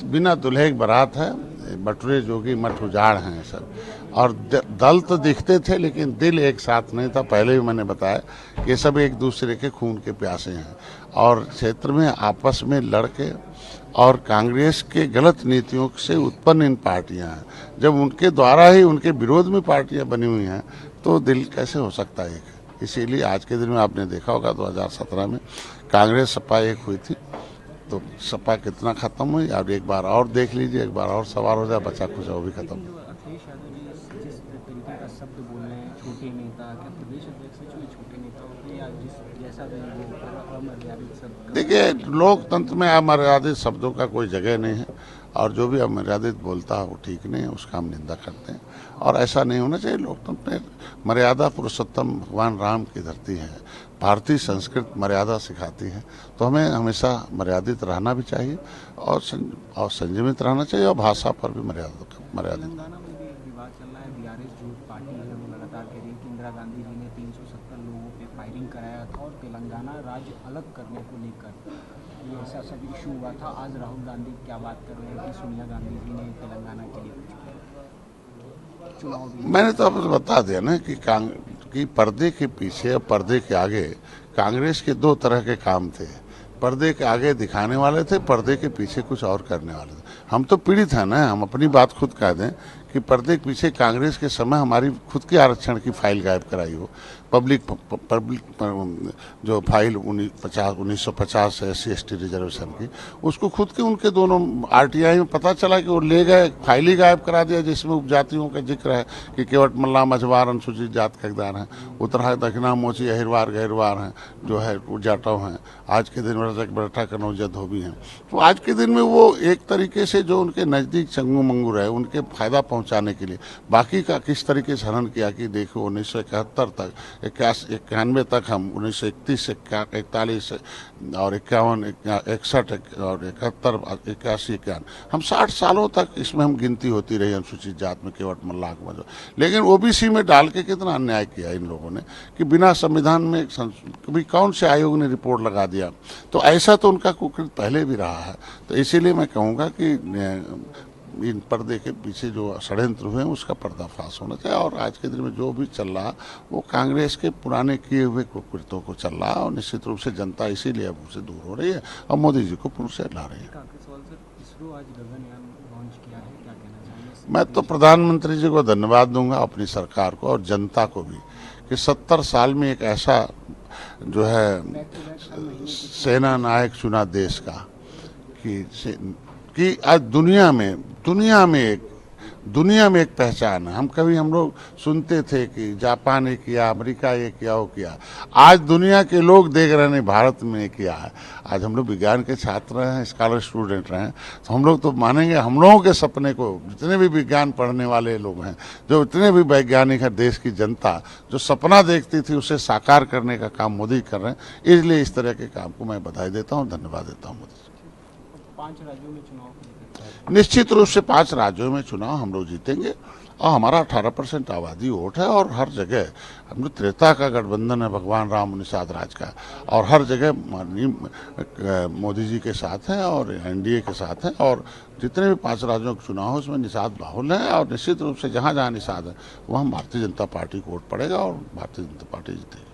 बिना दूल्हे की बारात है, बटुरे जोगी मठ उजाड़ हैं सब। और दल तो दिखते थे लेकिन दिल एक साथ नहीं था। पहले भी मैंने बताया कि ये सब एक दूसरे के खून के प्यासे हैं और क्षेत्र में आपस में लड़के और कांग्रेस के गलत नीतियों से उत्पन्न इन पार्टियां हैं। जब उनके द्वारा ही उनके विरोध में पार्टियां बनी हुई हैं तो दिल कैसे हो सकता है एक। इसीलिए आज के दिन में आपने देखा होगा 2017 में कांग्रेस सपा एक हुई थी, तो सपा कितना खत्म हुई। अब एक बार और देख लीजिए, एक बार और सवार हो जाए, बचा कुछ वो भी खत्म। अखिलेश यादव जी जिस तरीके का शब्द बोल रहे हैं छोटे नेता, क्या प्रदेश अध्यक्ष से छोटे नेता होते या जिस जैसा भी अमर्यादित शब्द? देखिए, लोकतंत्र में अमर्यादित शब्दों का कोई जगह नहीं है और जो भी अमर्यादित बोलता है वो ठीक नहीं है, उसका हम निंदा करते हैं और ऐसा नहीं होना चाहिए। लोकतंत्र में मर्यादा पुरुषोत्तम भगवान राम की धरती है, भारतीय संस्कृति मर्यादा सिखाती है, तो हमें हमेशा मर्यादित रहना भी चाहिए और संयमित रहना चाहिए और भाषा पर भी मर्यादित। तेलंगाना में भी एक विवाद चल रहा है। बीआरएस जो पार्टी है वो लगातार कह रही है कि इंदिरा गांधी जी ने 370 लोगों पे फायरिंग कराया था और तेलंगाना राज्य अलग करने को लेकर ये ऐसा सब इशू हुआ था। आज राहुल गांधी क्या बात कर रहे हैं कि सोनिया गांधी जी ने तेलंगाना के लिए चुनाव भी। मैंने तो आपको बता दिया ना कि पर्दे के पीछे और पर्दे के आगे कांग्रेस के दो तरह के काम थे। पर्दे के आगे दिखाने वाले थे, पर्दे के पीछे कुछ और करने वाले थे। हम तो पीड़ित हैं ना, हम अपनी बात खुद कह दें कि पर्दे के पीछे कांग्रेस के समय हमारी खुद की आरक्षण की फाइल गायब कराई हो। पब्लिक जो फाइल 1950 SC/ST रिजर्वेशन की, उसको खुद के उनके दोनों RTI में पता चला कि वो ले गए, फाइल ही गायब करा दिया जिसमें उपजातियों का जिक्र है कि केवट मल्ला मझवार अनुसूचित जात के हकदार हैं, उत्तरा दक्षिणा मोची अहिरवार गहिरवार हैं जो है जाटव हैं, आज के दिन में रजक बरठा कनौजा धोबी हैं। तो आज के दिन में वो एक तरीके से जो उनके नज़दीक चंगू मंगू रहे उनके फायदा पहुंचाने के लिए बाकी का किस तरीके से हनन किया कि देखो 1971 तक 91 तक हम 1931 से 41 और 51 61 और 71 81 91 हम 60 सालों तक इसमें हम गिनती होती रही अनुसूचित जात में केवट मल्लाह मजो। लेकिन OBC में डाल के कितना अन्याय किया इन लोगों ने कि बिना संविधान में कभी कौन से आयोग ने रिपोर्ट लगा दिया। तो ऐसा तो उनका कुकृत पहले भी रहा है। तो इसीलिए मैं कहूँगा कि इन पर्दे के पीछे जो षड्यंत्र हुए हैं उसका पर्दाफाश होना चाहिए और आज के दिन में जो भी चल रहा वो कांग्रेस के पुराने किए हुए कुकृतों को चल रहा है और निश्चित रूप से जनता इसीलिए अब उनसे दूर हो रही है और मोदी जी को पुनः से ला रही है। मैं तो प्रधानमंत्री जी को धन्यवाद दूंगा, अपनी सरकार को और जनता को भी कि 70 साल में एक ऐसा जो है सेना नायक चुना देश का कि आज दुनिया में एक पहचान है। हम लोग सुनते थे कि जापान ने किया, अमेरिका ये किया, वो किया। आज दुनिया के लोग देख रहे हैं भारत में किया है। आज हम लोग विज्ञान के छात्र हैं, स्कॉलर स्टूडेंट हैं, तो हम लोग तो मानेंगे हम लोगों के सपने को। जितने भी विज्ञान पढ़ने वाले लोग हैं, जो इतने भी वैज्ञानिक है, देश की जनता जो सपना देखती थी उसे साकार करने का काम मोदी कर रहे हैं। इसलिए इस तरह के काम को मैं बधाई देता हूँ, धन्यवाद देता हूँ मोदी। 5 राज्यों में चुनाव निश्चित रूप से 5 राज्यों में चुनाव हम लोग जीतेंगे और हमारा 18% आबादी वोट है और हर जगह हम लोग त्रेता का गठबंधन है भगवान राम निषाद राज का और हर जगह माननीय मोदी जी के साथ हैं और NDA के साथ हैं और जितने भी 5 राज्यों के चुनाव उसमें निषाद बाहुल्य है और निश्चित रूप से जहाँ जहाँ निषाद है वहाँ भारतीय जनता पार्टी को वोट पड़ेगा और भारतीय जनता पार्टी जीतेगी।